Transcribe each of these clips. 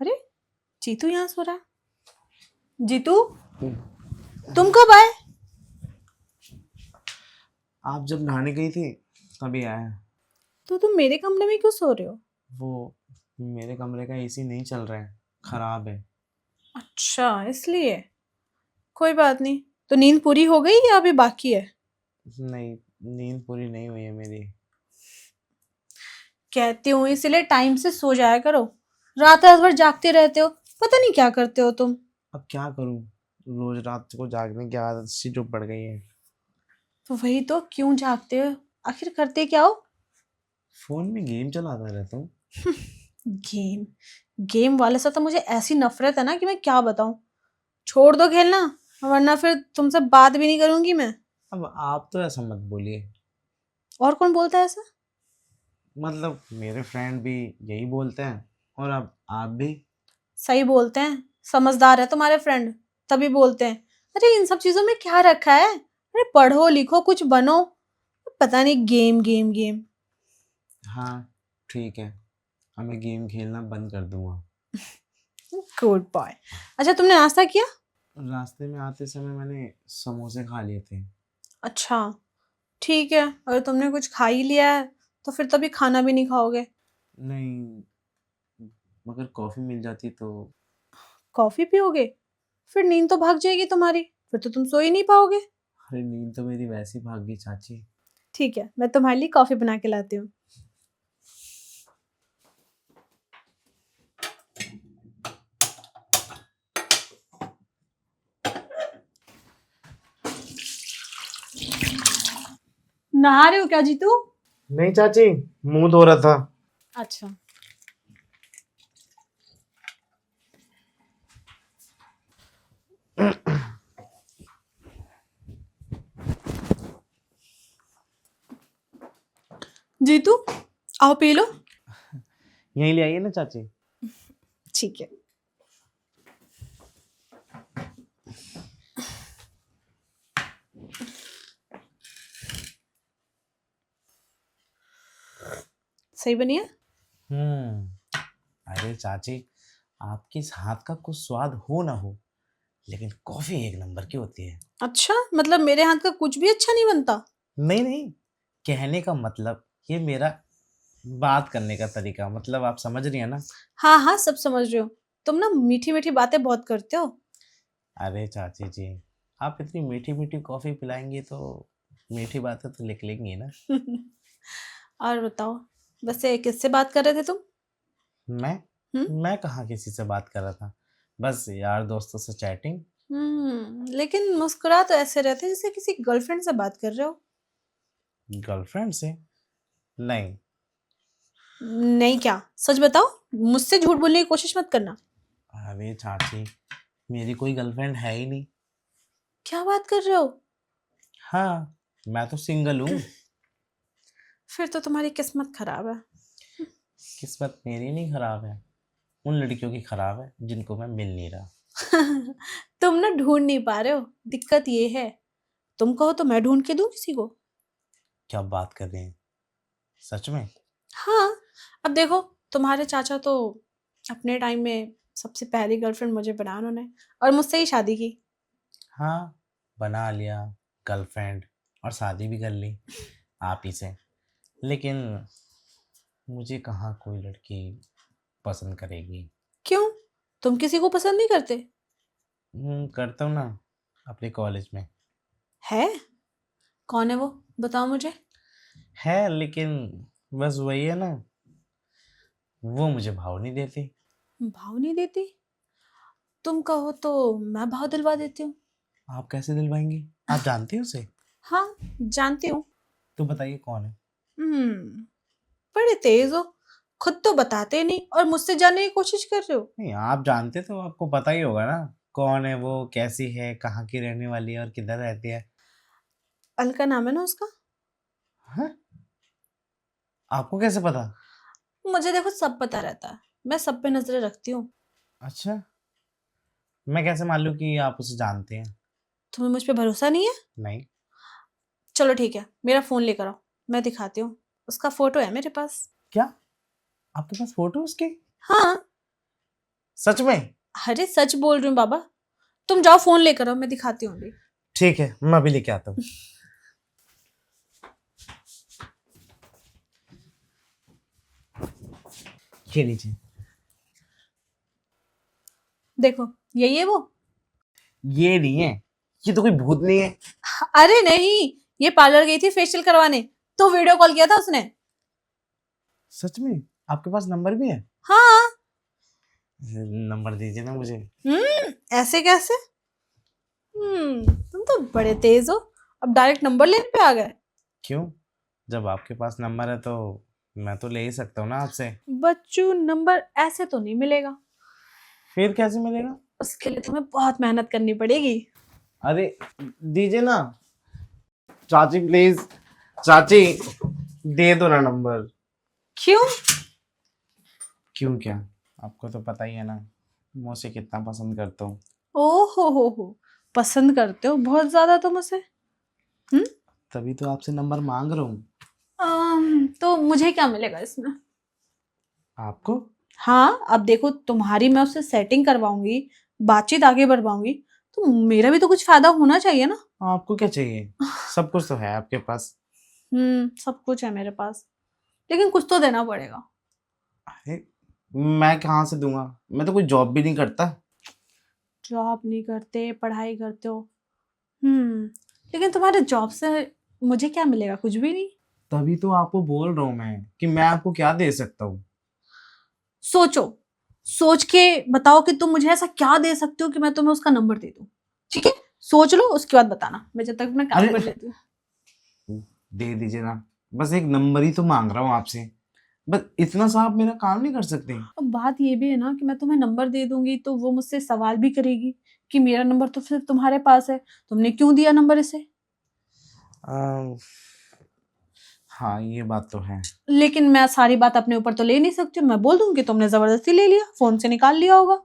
अरे जीतू यहाँ सो रहा है। जीतू तुम कब आए? आप जब नहाने गई थी तभी आया। तो तुम मेरे कमरे में क्यों सो रहे हो? वो मेरे कमरे का एसी नहीं चल रहा है, खराब है। अच्छा इसलिए। कोई बात नहीं। तो नींद पूरी हो गई या अभी बाकी है? नहीं, नींद पूरी नहीं हुई है मेरी। कहती हूँ इसलिए टाइम से सो जाया करो। रात रात भर जागते रहते हो, पता नहीं क्या करते हो तुम। अब क्या करूं, रोज रात को जागने की आदत सी जो पड़ गई है। तो वही तो, क्यों जागते हो? आखिर करते क्या हो? फोन में गेम चलाता रहता हूँ। गेम? गेम वाले से तो मुझे ऐसी नफरत है ना कि मैं क्या बताऊं। छोड़ दो खेलना, वरना फिर तुमसे बात भी नहीं करूंगी मैं। अब आप तो ऐसा मत बोलिए। और कौन बोलता है ऐसा? मतलब मेरे फ्रेंड भी यही बोलते हैं, और अब आप भी। सही बोलते हैं, समझदार है तुम्हारे फ्रेंड, तभी बोलते हैं। अरे इन सब चीजों में क्या रखा है? अरे पढ़ो लिखो कुछ बनो। पता नहीं, गेम गेम गेम। हाँ ठीक है, अब मैं गेम खेलना बंद कर दूंगा। Good boy. अच्छा तुमने नाश्ता किया? रास्ते में आते समय मैंने समोसे खा लिए थे। अच्छा ठीक है, अगर तुमने कुछ खा ही लिया है तो फिर तभी खाना भी नहीं खाओगे। नहीं, मगर कॉफ़ी मिल जाती तो। कॉफी पियोगे? फिर नींद तो भाग जाएगी तुम्हारी, फिर तो तुम सो ही नहीं पाओगे। अरे नींद तो मेरी वैसी भाग गई चाची। ठीक है, मैं तुम्हारे लिए कॉफी बना के लाती हूँ। नहा रहे हो क्या जीतू? नहीं चाची, मुंह धो रहा था। अच्छा। जीतू आओ पी लो। यहीं ले आइए ना चाची। ठीक है। सही बनी है? अरे चाची, आपके इस हाथ का कुछ स्वाद हो ना हो, लेकिन कॉफी एक नंबर की होती है। अच्छा मतलब मेरे हाथ का कुछ भी अच्छा नहीं बनता? नहीं नहीं, कहने का मतलब ये मेरा बात करने का तरीका, मतलब आप समझ रही है ना। हाँ हाँ सब समझ रही हो। तुम ना मीठी मीठी बातें बहुत करते हो। अरे चाची जी, आप इतनी मीठी मीठी कॉफी पिलाएंगी तो मीठी बातें तो निकलेंगी ना। और बताओ, वैसे किससे बात कर रहे थे तुम? मैं हम्म। मैं कहाँ किसी से बात कर रहा था, बस यार दोस्तों से चैटिंग। लेकिन मुस्कुरा तो ऐसे रहते जैसे किसी गर्लफ्रेंड से बात कर रहे हो। गर्लफ्रेंड से? नहीं। नहीं क्या? सच बताओ, मुझसे झूठ बोलने की कोशिश मत करना। अरे चाची, मेरी कोई गर्लफ्रेंड है ही नहीं। क्या बात कर रहे हो? हाँ, मैं तो सिंगल हूँ। फिर तो तुम्हारी किस्मत खराब है। किस्मत मेरी नहीं खराब है, उन लड़कियों की खराब है जिनको मैं मिल नहीं रहा। तुम ना ढूंढ नहीं पा रहे हो, दिक्कत ये है। तुम कहो तो मैं ढूंढ के दूं किसी को। क्या बात कर रहे हैं, सच में? हाँ। अब देखो, तुम्हारे चाचा तो अपने टाइम में सबसे पहली गर्लफ्रेंड मुझे बनाया उन्होंने, और मुझसे ही शादी की। हाँ, बना लिया गर्लफ्रेंड, और शादी भी कर ली आप ही से। लेकिन मुझे कहाँ कोई लड़की पसंद करेगी। क्यों? तुम किसी को पसंद नहीं करते? करता हूँ ना, अपने कॉलेज में। है? कौन है वो? बताओ मुझे। है लेकिन बस वही है ना, वो मुझे भाव नहीं देती। भाव नहीं देती? तुम कहो तो मैं भाव दिलवा देती हूँ। आप कैसे दिलवाएंगी, आप जानती हो उसे? हाँ जानती हूँ। तो बताइए कौन है। हम्म। बड़े तेज हो, खुद तो बताते नहीं और मुझसे जानने की कोशिश कर रहे हो। नहीं, आप जानते तो आपको पता ही होगा ना, कौन है वो, कैसी है, कहाँ की रहने वाली है और किधर रहती है। अलका नाम है ना उसका। हाँ? आपको कैसे पता? मुझे देखो सब पता रहता है, मैं सब पे नजरें रखती हूँ। अच्छा, मैं कैसे मान लूँ कि आप उसे जानते हैं? तुम्हें मुझ पे भरोसा नहीं है? नहीं। चलो ठीक है, मेरा फोन लेकर आओ, मैं दिखाती हूँ। उसका फोटो है मेरे पास। क्या आपके पास फोटो उसकी? हाँ। सच में? अरे सच बोल रही हूँ बाबा। तुम जाओ फोन लेकर आओ, मैं दिखाती हूँ अभी। ठीक है, मैं अभी लेके आता हूँ। ये लीजिए। देखो यही है वो। ये नहीं है, ये तो कोई भूत नहीं है। अरे नहीं, ये पार्लर गई थी फेशियल करवाने, तो वीडियो कॉल किया था उसने। सच में? आपके पास नंबर भी है? हाँ। नंबर दीजिए ना मुझे। ऐसे कैसे? तुम तो बड़े तेज हो, अब डायरेक्ट नंबर लेने पे आ गए। क्यों? जब आपके पास नंबर है तो मैं तो ले ही सकता हूँ ना आपसे। बच्चू नंबर ऐसे तो नहीं मिलेगा, फिर कैसे मिलेगा? उसके लिए तुम्हें बहुत मेहनत करनी पड़ेगी। अरे दीजिए ना चाची, प्लीज। चाची दे दो ना नंबर। क्यों? क्यों क्या? आपको तो पता ही है ना मैं उसे कितना पसंद करता हूँ। हो, पसंद करते हो बहुत ज्यादा तुम उसे। हम्म। तभी तो आपसे नंबर मांग रहा हूँ। तो मुझे क्या मिलेगा इसमें? आपको? हाँ, अब देखो तुम्हारी मैं उससे सेटिंग करवाऊंगी, बातचीत आगे बढ़वाऊंगी, तो मेरा भी तो कुछ फायदा होना चाहिए ना। आपको क्या चाहिए? सब कुछ तो है आपके पास। सब कुछ है मेरे पास, लेकिन कुछ तो देना पड़ेगा। अरे मैं कहाँ से दूंगा? मैं तो कोई जॉब भी नहीं करता। जॉब नहीं करते, पढ़ाई करते हो। लेकिन तुम्हारे जॉब से मुझे क्या मिलेगा? कुछ भी नहीं। तभी तो आपको बोल रहा हूँ मैं कि मैं आपको क्या दे सकता हूँ। सोचो, सोच के बताओ कि तुम मुझे ऐसा क्या दे सकते हो कि मैं तुम्हें उसका नंबर दे दूं। ठीक है, सोच लो, उसके बाद बताना, मैं जब तक अपना काम अरे कर लेती हूँ। दे दीजिए ना, बस एक नंबर ही तो मांग रहा हूँ आपसे। बस इतना सा आप मेरा काम नहीं कर सकते? अब बात ये भी है ना कि मैं तुम्हें नंबर दे दूंगी तो वो मुझसे सवाल भी करेगी कि मेरा नंबर तो सिर्फ तुम्हारे पास है, तुमने क्यों दिया नंबर इसे। आ, हाँ ये बात तो है। लेकिन मैं सारी बात अपने ऊपर तो ले नहीं सकती हूँ, मैं बोल दूंगी तुमने जबरदस्ती ले लिया, फोन से निकाल लिया होगा।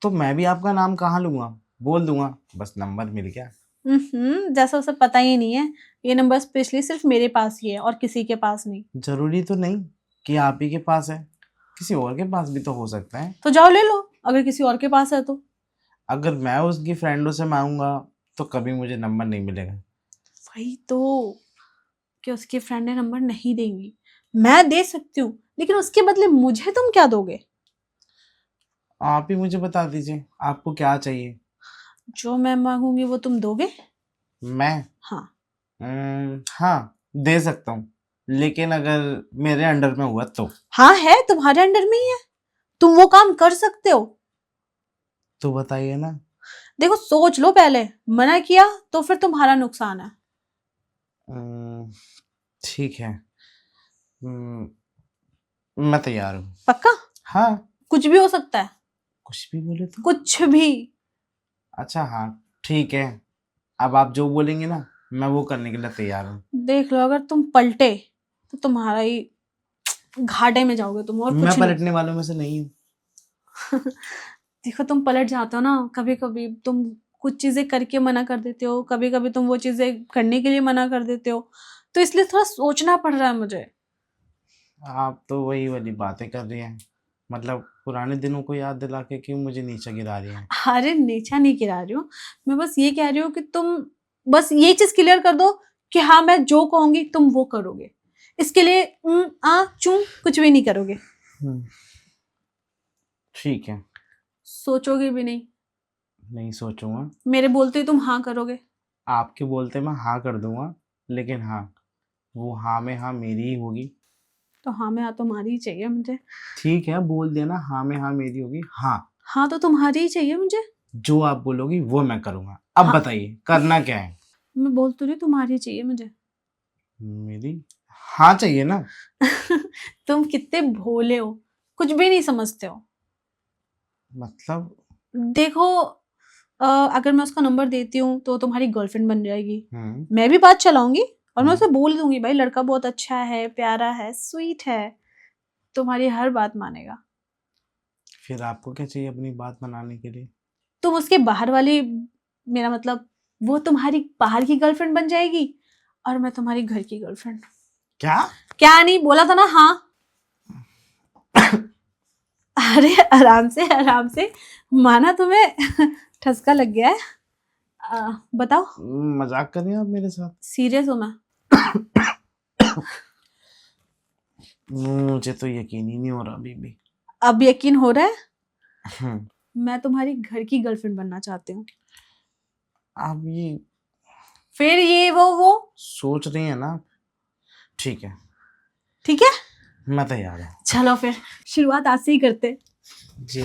तो मैं भी आपका नाम कहाँ लूंगा? बोल दूंगा बस नंबर मिल गया। जैसा उसे पता ही नहीं है, ये नंबर स्पेशली सिर्फ मेरे पास ही है और किसी के पास नहीं। जरूरी तो नहीं कि आप ही के पास है, किसी और के पास भी तो हो सकता है। तो जाओ ले लो, अगर किसी और के पास है तो। अगर मैं उसकी फ्रेंडों से मांगूंगा तो कभी मुझे नंबर नहीं मिलेगा। वही तो, कि उसके फ्रेंड ने नंबर नहीं देंगी, मैं दे सकती हूँ, लेकिन उसके बदले मुझे तुम क्या दोगे? आप ही मुझे बता दीजिए आपको क्या चाहिए। जो मैं मांगूंगी वो तुम दोगे? मैं हाँ। हाँ दे सकता हूँ, लेकिन अगर मेरे अंडर में हुआ तो। हाँ है, तुम्हारे अंडर में ही है, तुम वो काम कर सकते हो। तो बताइए ना। देखो सोच लो पहले, मना किया तो फिर तुम्हारा नुकसान है। अम्म, ठीक है। मैं तैयार हूँ। पक्का? हाँ। कुछ भी हो सकता है, कुछ भी बोले तो? कुछ भी। अच्छा हाँ ठीक है, अब आप जो बोलेंगे ना मैं वो करने के लिए तैयार हूँ। देख लो, अगर तुम पलटे तो तुम्हारा ही घाटे में जाओगे तुम, और मैं कुछ नहीं। पलटने वालों में से नहीं हूँ। देखो तुम पलट जाते हो ना, कभी कभी तुम कुछ चीजें करके मना कर देते हो, कभी कभी तुम वो चीजें करने के लिए मना कर देते हो, तो इसलिए थोड़ा सोचना पड़ रहा है मुझे। आप तो वही वाली बातें कर रही हैं, मतलब पुराने दिनों को याद दिला के क्यों मुझे नीचे गिरा रही हैं। अरे नीचा नहीं गिरा रही हूँ, मैं बस ये कह रही हूँ कि तुम बस ये चीज क्लियर कर दो कि हाँ मैं जो कहूंगी तुम वो करोगे, इसके लिए आ चू कुछ भी नहीं करोगे। हम्म, ठीक है। सोचोगे भी नहीं, नहीं सोचूंगा। मेरे बोलते ही तुम हाँ करोगे। आपके बोलते मैं हाँ कर दूंगा, लेकिन हाँ वो हाँ में हाँ मेरी ही होगी। तो हाँ में हाँ तुम्हारी ही चाहिए मुझे। ठीक है बोल देना हाँ में हाँ मेरी होगी। हाँ हाँ तो तुम्हारी ही चाहिए मुझे। जो आप बोलोगी वो मैं करूँगा। अब हाँ, बताइए करना क्या है? मैं बोल तो रही हूँ, तुम्हारी ही चाहिए मुझे। मेरी? हाँ चाहिए ना। तुम कितने भोले हो, कुछ भी नहीं समझते हो। मतलब? देखो, अगर मैं उसका नंबर देती हूँ तो तुम्हारी गर्लफ्रेंड बन जाएगी, हम्म मैं भी बात चलाऊंगी, और मैं हम्म, उसे बोल दूंगी भाई लड़का बहुत अच्छा है, प्यारा है, स्वीट है, तुम्हारी हर बात मानेगा। फिर आपको क्या चाहिए अपनी बात बनाने के लिए? तुम उसके बाहर वाली, मेरा मतलब वो तुम्हारी बाहर की गर्लफ्रेंड बन जाएगी और मैं तुम्हारी घर की गर्लफ्रेंड। क्या? क्या नहीं बोला था ना? हाँ। अरे आराम से माना तुम्हें ठसका लग गया है। बताओ। मजाक कर रही हैं आप मेरे साथ? सीरियस हूँ मैं। मुझे तो यकीन ही नहीं हो रहा बीबी। अब यकीन हो रहा है? हम्म, मैं तुम्हारी घर की गर्लफ्रेंड बनना चाहती हूँ। आप ये फिर ये वो सोच रही हैं ना? ठीक है, ठीक है, मैं तैयार हूँ। चलो फिर शुरुआत आज से ही करते हैं। जी।